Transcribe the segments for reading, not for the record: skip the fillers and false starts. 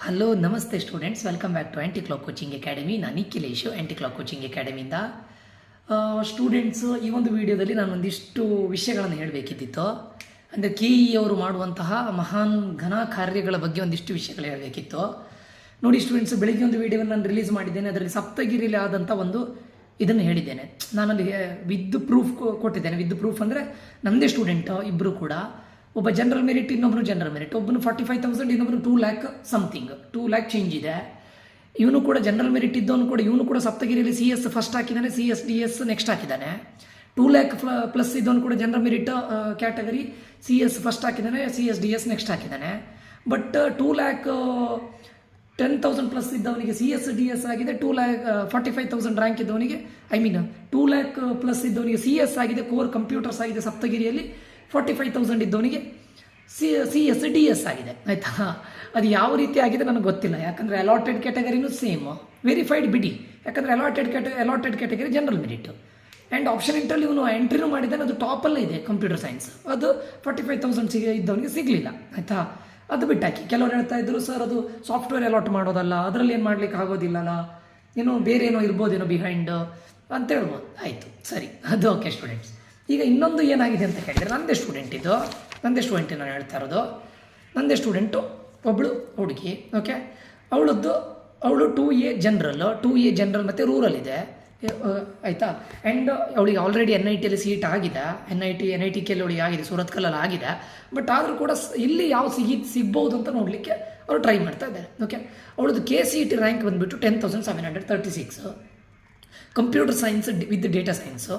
Hello ನಮಸ್ತೆ students, welcome back to Anti Clock Coaching Academy. ನಾನು Nikhilesh, Anti Clock Coaching ಅಕಾಡೆಮಿಯಿಂದ. Students, ಈ ಒಂದು ವಿಡಿಯೋದಲ್ಲಿ ನಾನು ಒಂದಿಷ್ಟು ವಿಷಯಗಳನ್ನು ಹೇಳಬೇಕಿದ್ದಿತ್ತು. ಅಂದರೆ ಕೆ ಇ ಅವರು ಮಾಡುವಂತಹ ಮಹಾನ್ ಘನ ಕಾರ್ಯಗಳ ಬಗ್ಗೆ ಒಂದಿಷ್ಟು ವಿಷಯಗಳು ಹೇಳಬೇಕಿತ್ತು. ನೋಡಿ ಸ್ಟೂಡೆಂಟ್ಸ್, ಬೆಳಿಗ್ಗೆ ಒಂದು ವಿಡಿಯೋವನ್ನು ನಾನು ರಿಲೀಸ್ ಮಾಡಿದ್ದೇನೆ. ಅದರಲ್ಲಿ ಸಪ್ತಗಿರಿಲಿ ಆದಂಥ ಒಂದು ಇದನ್ನು ಹೇಳಿದ್ದೇನೆ. ನಾನಲ್ಲಿ ವಿದ್ ಪ್ರೂಫ್ ಕೊಟ್ಟಿದ್ದೇನೆ. ವಿದ್ ಪ್ರೂಫ್ ಅಂದರೆ ನಮ್ಮದೇ ಸ್ಟೂಡೆಂಟ್ ಇಬ್ಬರು ಕೂಡ, ಒಬ್ಬ ಜನರಲ್ ಮೆರಿಟ್, ಇನ್ನೊಬ್ಬರು ಜನರಲ್ ಮೆರಿಟ್. ಒಬ್ಬನು 45,000, ಇನ್ನೊಬ್ಬರು 2 lakh ಸಮಥಿಂಗ್, 2 lakh ಚೇಂಜ್ ಇದೆ. ಇವನು ಕೂಡ ಜನರಲ್ ಮೆರಿಟ್ ಇದ್ದವನು ಕೂಡ, ಇವನು ಕೂಡ ಸಪ್ತಗಿರಿಯಲ್ಲಿ CS ಫಸ್ಟ್ ಹಾಕಿದ್ದಾನೆ, CS ನೆಕ್ಸ್ಟ್ ಹಾಕಿದ್ದಾನೆ. 2 lakh ಪ್ಲಸ್ ಇದ್ದವನು ಕೂಡ general merit category CS first ಹಾಕಿದ್ದಾನೆ, CS ನೆಕ್ಸ್ಟ್ ಹಾಕಿದ್ದಾನೆ. ಬಟ್ 2 lakh 10,000 ಪ್ಲಸ್ ಇದ್ದವನಿಗೆ CS ಆಗಿದೆ, 2 lakh 45,000 ರ್ಯಾಂಕ್ ಇದ್ದವನಿಗೆ, 2 lakh ಪ್ಲಸ್ ಇದ್ದವನಿಗೆ CS ಆಗಿದೆ, ಕೋರ್ ಕಂಪ್ಯೂಟರ್ಸ್ ಆಗಿದೆ ಸಪ್ತಗಿರಿಯಲ್ಲಿ. 45,000 ಇದ್ದವನಿಗೆ CS ಆಗಿದೆ. ಆಯಿತಾ? ಅದು ಯಾವ ರೀತಿ ಆಗಿದೆ ನನಗೆ ಗೊತ್ತಿಲ್ಲ. ಯಾಕಂದರೆ ಅಲಾಟೆಡ್ ಕ್ಯಾಟಗರಿನೂ ಸೇಮ್, ವೆರಿಫೈಡ್ ಬಿಡಿ. ಯಾಕಂದರೆ allotted category general merit and option ಎಂಟ್ರಲ್ಲಿ ಇವನು ಎಂಟ್ರಿನೂ ಮಾಡಿದ್ದಾನೆ. ಅದು ಟಾಪಲ್ಲೇ ಇದೆ ಕಂಪ್ಯೂಟರ್ ಸೈನ್ಸ್. ಅದು 45,000 ಇದ್ದವನಿಗೆ ಸಿಗಲಿಲ್ಲ. ಆಯಿತಾ? ಅದು ಬಿಟ್ಟಾಕಿ ಕೆಲವರು ಹೇಳ್ತಾ ಇದ್ರು, ಸರ್ ಅದು ಸಾಫ್ಟ್ವೇರ್ ಅಲಾಟ್ ಮಾಡೋದಲ್ಲ, ಅದರಲ್ಲಿ ಏನು ಮಾಡ್ಲಿಕ್ಕೆ ಆಗೋದಿಲ್ಲಲ್ಲ, ಏನೋ ಬೇರೆ ಏನೋ ಇರ್ಬೋದೇನೋ ಬಿಹೈಂಡ್ ಅಂತ ಹೇಳ್ಬೋದು. ಆಯಿತು, ಸರಿ, ಅದು ಓಕೆ ಸ್ಟೂಡೆಂಟ್ಸ್. ಈಗ ಇನ್ನೊಂದು ಏನಾಗಿದೆ ಅಂತ ಹೇಳಿದರೆ, ನಂದೇ ಸ್ಟೂಡೆಂಟ್ ನಾನು ಹೇಳ್ತಾ ಇರೋದು. ನಂದೇ ಸ್ಟೂಡೆಂಟು ಒಬ್ಬಳು ಹುಡುಗಿ, ಓಕೆ. ಅವಳು 2A ಜನರಲ್ ಮತ್ತು ರೂರಲ್ ಇದೆ. ಆಯಿತಾ? ಆ್ಯಂಡ್ ಅವಳಿಗೆ ಆಲ್ರೆಡಿ NITಯಲ್ಲಿ ಸೀಟ್ ಆಗಿದೆ. NIT ಅವಳಿಗೆ ಆಗಿದೆ, ಸೂರತ್ಕಲ್ಲಲ್ಲಿ ಆಗಿದೆ. ಬಟ್ ಆದರೂ ಕೂಡ ಇಲ್ಲಿ ಯಾವ ಸಿಗ್ಬೋದು ಅಂತ ನೋಡಲಿಕ್ಕೆ ಅವರು ಟ್ರೈ ಮಾಡ್ತಾ ಇದ್ದಾರೆ. ಓಕೆ. ಅವಳದು KCET ರ್ಯಾಂಕ್ ಬಂದುಬಿಟ್ಟು 10,736, computer science with data science,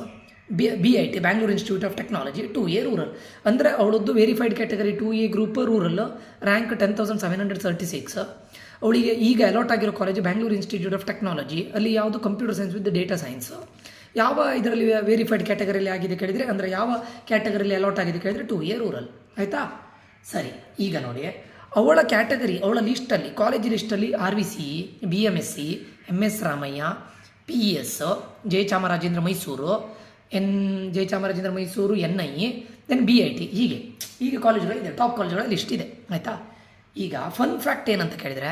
BIT Bangalore institute of technology, 2A rural. ಅಂದರೆ ಅವಳದ್ದು verified category 2A group rural, rank 10,736. ಅವಳಿಗೆ ಈಗ ಅಲಾಟ್ ಆಗಿರೋ college Bangalore institute of technology. ಅಲ್ಲಿ ಯಾವುದು computer science with data science. ಯಾವ ಇದರಲ್ಲಿ ವೆರಿಫೈಡ್ ಕ್ಯಾಟಗರಿಯಲ್ಲಿ ಆಗಿದೆ ಕೇಳಿದರೆ, ಅಂದರೆ ಯಾವ ಕ್ಯಾಟಗರಿಯಲ್ಲಿ ಅಲಾಟ್ ಆಗಿದೆ ಕೇಳಿದರೆ 2A ರೂರಲ್. ಆಯಿತಾ? ಸರಿ, ಈಗ ನೋಡಿ, ಅವಳ ಕ್ಯಾಟಗರಿ, ಅವಳ ಲಿಸ್ಟಲ್ಲಿ, ಕಾಲೇಜ್ ಲಿಸ್ಟಲ್ಲಿ RVCE, BMSc, MS Ramaiah, PES, Jayachamarajendra Mysuru, NI, then BIT, ಹೀಗೆ ಕಾಲೇಜುಗಳಿದೆ, ಟಾಪ್ ಕಾಲೇಜುಗಳ ಲಿಸ್ಟ್ ಇದೆ. ಆಯಿತಾ? ಈಗ ಫನ್ ಫ್ಯಾಕ್ಟ್ ಏನಂತ ಕೇಳಿದರೆ,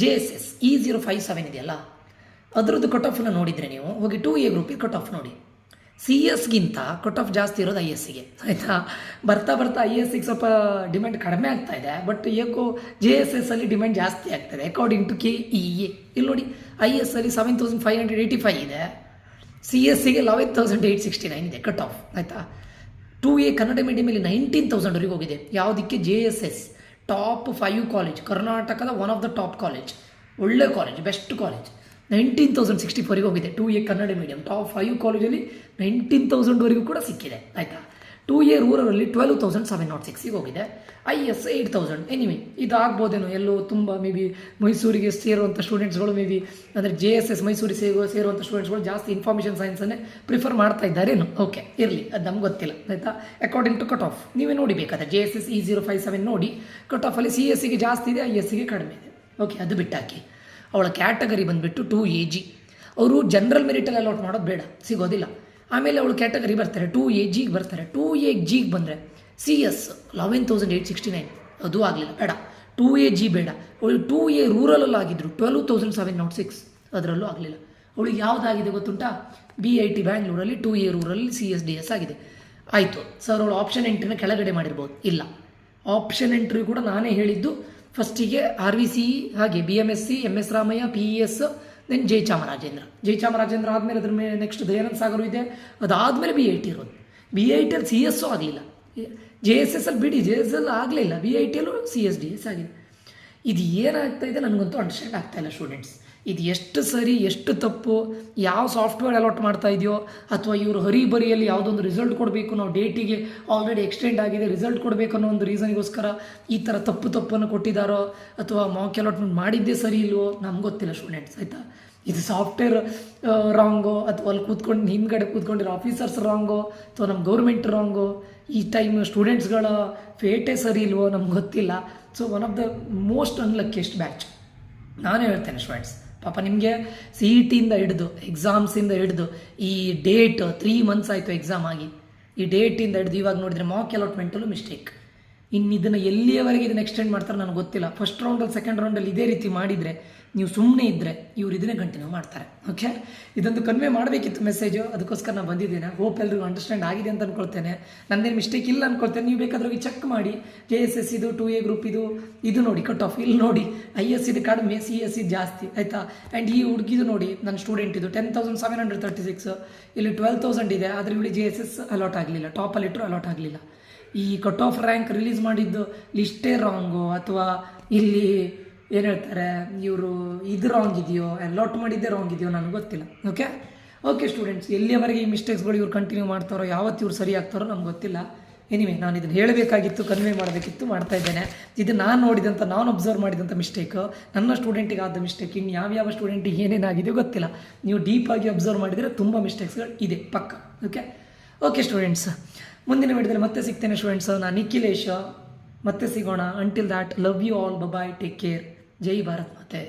JSS E057 ಇದೆಯಲ್ಲ, ಅದರದ್ದು ಕಟ್ ಆಫನ್ನ ನೋಡಿದರೆ ನೀವು ಹೋಗಿ 2A ಗ್ರೂಪಿಗೆ ಕಟ್ ಆಫ್ ನೋಡಿ. CS ಕಟ್ ಆಫ್ ಜಾಸ್ತಿ ಇರೋದು ISಗೆ. ಆಯಿತಾ? ಬರ್ತಾ ISಗೆ ಸ್ವಲ್ಪ ಡಿಮ್ಯಾಂಡ್ ಕಡಿಮೆ ಆಗ್ತಾ ಇದೆ. ಬಟ್ ಏಕೋ JSS ಅಲ್ಲಿ ಡಿಮ್ಯಾಂಡ್ ಜಾಸ್ತಿ ಆಗ್ತಾಯಿದೆ ಅಕಾರ್ಡಿಂಗ್ ಟು KEA. ಇಲ್ಲಿ ನೋಡಿ, IS ಅಲ್ಲಿ 7,585 ಇದೆ, CSಗೆ 11,869 ಇದೆ ಕಟ್ ಆಫ್. ಆಯಿತಾ? 2A ಕನ್ನಡ ಮೀಡಿಯಮಲ್ಲಿ 19,000ವರೆಗೆ ಹೋಗಿದೆ. ಯಾವುದಕ್ಕೆ? JSS ಟಾಪ್ 5 ಕಾಲೇಜ್, ಕರ್ನಾಟಕದ one of the top college, ಒಳ್ಳೆ ಕಾಲೇಜ್, ಬೆಸ್ಟ್ ಕಾಲೇಜ್. 19,064ವರೆಗೆ ಹೋಗಿದೆ 2A ಕನ್ನಡ ಮೀಡಿಯಂ. ಟಾಪ್ 5 ಕಾಲೇಜಲ್ಲಿ 19,000ವರೆಗೂ ಕೂಡ ಸಿಕ್ಕಿದೆ. ಆಯಿತಾ? 2A ರೂರಲಲ್ಲಿ 12,706ಗೆ ಹೋಗಿದೆ. IS 8,000. ಇದು ಆಗ್ಬೋದೇನೋ ಎಲ್ಲೋ ತುಂಬ ಮೈಸೂರಿಗೆ ಸೇರುವಂಥ ಸ್ಟೂಡೆಂಟ್ಸ್ಗಳು ಅಂದರೆ JSS ಮೈಸೂರಿಗೆ ಸೇರುವಂಥ ಸ್ಟೂಡೆಂಟ್ಸ್ಗಳು ಜಾಸ್ತಿ ಇನ್ಫಾರ್ಮೇಷನ್ ಸೈನ್ಸನ್ನೇ ಪ್ರಿಫರ್ ಮಾಡ್ತಾ ಇದ್ದಾರೇನು? ಓಕೆ, ಇರಲಿ, ಅದು ನಮ್ಗೆ ಗೊತ್ತಿಲ್ಲ. ಆಯಿತಾ? ಅಕಾರ್ಡಿಂಗ್ ಟು ಕಟ್ ಆಫ್ ನೀವೇ ನೋಡಿಬೇಕಾದ್ರೆ JSS E057 ನೋಡಿ, ಕಟ್ ಆಫಲ್ಲಿ CSಗೆ ಜಾಸ್ತಿ ಇದೆ, ISಗೆ ಕಡಿಮೆ ಇದೆ. ಓಕೆ, ಅದು ಬಿಟ್ಟಾಕಿ. ಅವಳ ಕ್ಯಾಟಗರಿ ಬಂದುಬಿಟ್ಟು 2AG. ಅವರು ಜನರಲ್ ಮೆರಿಟಲ್ಲಿ ಅಲಾಟ್ ಮಾಡೋದು ಬೇಡ, ಸಿಗೋದಿಲ್ಲ. ಆಮೇಲೆ ಅವಳು ಕ್ಯಾಟಗರಿ ಬರ್ತಾರೆ 2AGಗೆ ಬರ್ತಾರೆ. 2AGಗೆ ಬಂದರೆ CS 11,869, ಅದು ಆಗಲಿಲ್ಲ, ಬೇಡ. 2AG ಬೇಡ. ಅವಳು 2A ರೂರಲಲ್ಲಿ ಆಗಿದ್ದರು 12,706, ಅದರಲ್ಲೂ ಆಗಲಿಲ್ಲ. ಅವಳಿಗೆ ಯಾವುದಾಗಿದೆ ಗೊತ್ತುಂಟಾ? BIT ಬ್ಯಾಂಗ್ಳೂರಲ್ಲಿ 2A ರೂರಲ್ಲಿ CSDS ಆಗಿದೆ. ಆಯಿತು ಸರ್, ಅವಳು ಆಪ್ಷನ್ ಎಂಟ್ರಿನ ಕೆಳಗಡೆ ಮಾಡಿರ್ಬೋದು. ಇಲ್ಲ, ಆಪ್ಷನ್ ಎಂಟ್ರಿ ಕೂಡ ನಾನೇ ಹೇಳಿದ್ದು. ಫಸ್ಟಿಗೆ RVCE, ಹಾಗೆ BMSc, MS Ramaiah, PES, then Jayachamarajendra ಆದಮೇಲೆ ಅದ್ರ ಮೇಲೆ ನೆಕ್ಸ್ಟ್ ದಯಾನಂದ ಸಾಗರ್ ಇದೆ. ಅದಾದಮೇಲೆ BIT ಇರೋದು. BITಯಲ್ಲಿ CS ಆಗಲಿಲ್ಲ, JSS ಅಲ್ಲಿ ಬಿಡಿ, JSS ಆಗಲಿಲ್ಲ, BITಯಲ್ಲೂ CSDS ಆಗಿದೆ. ಇದು ಏನಾಗ್ತಾ ಇದೆ ನನಗಂತೂ ಅಂಡರ್ಸ್ಟ್ಯಾಂಡ್ ಆಗ್ತಾಯಿಲ್ಲ ಸ್ಟೂಡೆಂಟ್ಸ್. ಇದು ಎಷ್ಟು ಸರಿ ಎಷ್ಟು ತಪ್ಪು, ಯಾವ ಸಾಫ್ಟ್ವೇರ್ ಅಲಾಟ್ ಮಾಡ್ತಾ ಇದೆಯೋ, ಅಥವಾ ಇವರು ಹರಿಬರಿಯಲ್ಲಿ ಯಾವುದೊಂದು ರಿಸಲ್ಟ್ ಕೊಡಬೇಕು, ನಾವು ಡೇಟಿಗೆ ಆಲ್ರೆಡಿ ಎಕ್ಸ್ಟೆಂಡ್ ಆಗಿದೆ, ರಿಸಲ್ಟ್ ಕೊಡಬೇಕು ಅನ್ನೋ ಒಂದು ರೀಸನ್ಗೋಸ್ಕರ ಈ ಥರ ತಪ್ಪನ್ನು ಕೊಟ್ಟಿದ್ದಾರೋ, ಅಥವಾ ಮಾಕ್ ಅಲಾಟ್ಮೆಂಟ್ ಮಾಡಿದ್ದೇ ಸರಿ ಇಲ್ವೋ ನಮ್ಗೆ ಗೊತ್ತಿಲ್ಲ ಸ್ಟೂಡೆಂಟ್ಸ್. ಆಯಿತಾ? ಇದು ಸಾಫ್ಟ್ವೇರ್ ರಾಂಗೋ, ಅಥವಾ ಅಲ್ಲಿ ಹಿಂದ್ಗಡೆ ಕೂತ್ಕೊಂಡಿರೋ ಆಫೀಸರ್ಸ್ ರಾಂಗೋ, ಅಥವಾ ನಮ್ಮ ಗೌರ್ಮೆಂಟ್ ರಾಂಗೋ, ಈ ಟೈಮ್ ಸ್ಟೂಡೆಂಟ್ಸ್ಗಳ ಫೇಟೇ ಸರಿ ಇಲ್ವೋ ನಮ್ಗೆ ಗೊತ್ತಿಲ್ಲ. So one of the most unluckiest batch ನಾನೇ ಹೇಳ್ತೇನೆ ಸ್ಟೂಡೆಂಟ್ಸ್. ಪಾಪ ನಿಮಗೆ CETಯಿಂದ ಹಿಡಿದು ಎಕ್ಸಾಮ್ಸಿಂದ ಹಿಡಿದು ಈ ಡೇಟ್ 3 months ಆಯಿತು ಎಕ್ಸಾಮ್ ಆಗಿ. ಈ ಡೇಟಿಂದ ಹಿಡಿದು ಇವಾಗ ನೋಡಿದರೆ ಮಾಕ್ ಅಲಾಟ್ಮೆಂಟಲ್ಲೂ ಮಿಸ್ಟೇಕ್. ಇನ್ನು ಇದನ್ನು ಎಲ್ಲಿಯವರೆಗೆ ಇದನ್ನು ಎಕ್ಸ್ಟೆಂಡ್ ಮಾಡ್ತಾರೆ ನನಗೆ ಗೊತ್ತಿಲ್ಲ. ಫಸ್ಟ್ ರೌಂಡಲ್ಲಿ ಸೆಕೆಂಡ್ ರೌಂಡಲ್ಲಿ ಇದೇ ರೀತಿ ಮಾಡಿದರೆ ನೀವು ಸುಮ್ಮನೆ ಇದ್ದರೆ ಇವ್ರು ಇದನ್ನೇ ಕಂಟಿನ್ಯೂ ಮಾಡ್ತಾರೆ. ಓಕೆ, ಇದೊಂದು ಕನ್ವೆ ಮಾಡಬೇಕಿತ್ತು ಮೆಸೇಜು, ಅದಕ್ಕೋಸ್ಕರ ನಾನು ಬಂದಿದ್ದೇನೆ. ಹೋಪ್ ಎಲ್ರಿಗೂ ಅಂಡರ್ಸ್ಟ್ಯಾಂಡ್ ಆಗಿದೆ ಅಂತ ಅಂದ್ಕೊಳ್ತೇನೆ. ನಂದೇನು ಮಿಸ್ಟೇಕ್ ಇಲ್ಲ ಅಂದ್ಕೊಳ್ತೇನೆ. ನೀವು ಬೇಕಾದ್ರೆ ಹೋಗಿ ಚೆಕ್ ಮಾಡಿ. JSS ಇದು 2A ಗ್ರೂಪ್ ಇದು ನೋಡಿ ಕಟ್ ಆಫ್ ಇಲ್ಲಿ ನೋಡಿ. IS ಇದು ಕಡಿಮೆ, CS ಇದು ಜಾಸ್ತಿ ಆಯಿತಾ. ಆ್ಯಂಡ್ ಈ ಹುಡುಗಿದು ನೋಡಿ ನನ್ನ ಸ್ಟೂಡೆಂಟ್ ಇದು 10,736, ಇಲ್ಲಿ 12,000 ಇದೆ. ಆದರೆ ಇಲ್ಲಿ JSS ಅಲಾಟ್ ಆಗಲಿಲ್ಲ, ಟಾಪಲ್ಲಿಟ್ಟರು ಅಲಾಟ್ ಆಗಲಿಲ್ಲ. ಈ ಕಟ್ ಆಫ್ ರ್ಯಾಂಕ್ ರಿಲೀಸ್ ಮಾಡಿದ್ದು ಲಿಸ್ಟೇ ರಾಂಗು ಅಥವಾ ಇಲ್ಲಿ ಏನು ಹೇಳ್ತಾರೆ ಇವರು ಇದು ರಾಂಗ್ ಇದೆಯೋ, ಅಲಾಟ್ ಮಾಡಿದ್ದೇ ರಾಂಗ್ ಇದೆಯೋ ನನಗೆ ಗೊತ್ತಿಲ್ಲ. ಓಕೆ ಸ್ಟೂಡೆಂಟ್ಸ್, ಎಲ್ಲಿಯವರೆಗೆ ಈ ಮಿಸ್ಟೇಕ್ಸ್ಗಳು ಇವ್ರು ಕಂಟಿನ್ಯೂ ಮಾಡ್ತಾರೋ, ಯಾವತ್ತು ಇವ್ರು ಸರಿ ಆಗ್ತಾರೋ ನಮ್ಗೆ ಗೊತ್ತಿಲ್ಲ. ಎನಿವೆ ನಾನು ಇದನ್ನು ಹೇಳಬೇಕಾಗಿತ್ತು, ಕನ್ವೆ ಮಾಡಬೇಕಿತ್ತು, ಮಾಡ್ತಾ ಇದ್ದೇನೆ. ಇದು ನಾನು ನೋಡಿದಂಥ, ನಾನು ಅಬ್ಸರ್ವ್ ಮಾಡಿದಂಥ ಮಿಸ್ಟೇಕು, ನನ್ನ ಸ್ಟೂಡೆಂಟಿಗೆ ಆದ ಮಿಸ್ಟೇಕ್. ಇನ್ನು ಯಾವ್ಯಾವ ಸ್ಟೂಡೆಂಟಿಗೆ ಏನೇನಾಗಿದೆಯೋ ಗೊತ್ತಿಲ್ಲ. ನೀವು ಡೀಪಾಗಿ ಅಬ್ಸರ್ವ್ ಮಾಡಿದರೆ ತುಂಬ ಮಿಸ್ಟೇಕ್ಸ್ಗಳು ಇದೆ ಪಕ್ಕ. ಓಕೆ ಸ್ಟೂಡೆಂಟ್ಸ್, ಮುಂದಿನ ವಿಡಿಯೋದಲ್ಲಿ ಮತ್ತೆ ಸಿಗ್ತೇನೆ ಸ್ಟೂಡೆಂಟ್ಸ್. ನಾನು ನಿಖಿಲೇಶ, ಮತ್ತೆ ಸಿಗೋಣ. Until that, love you all, bye, take care. ಜೈ ಭಾರತ್ ಮಾತೆ.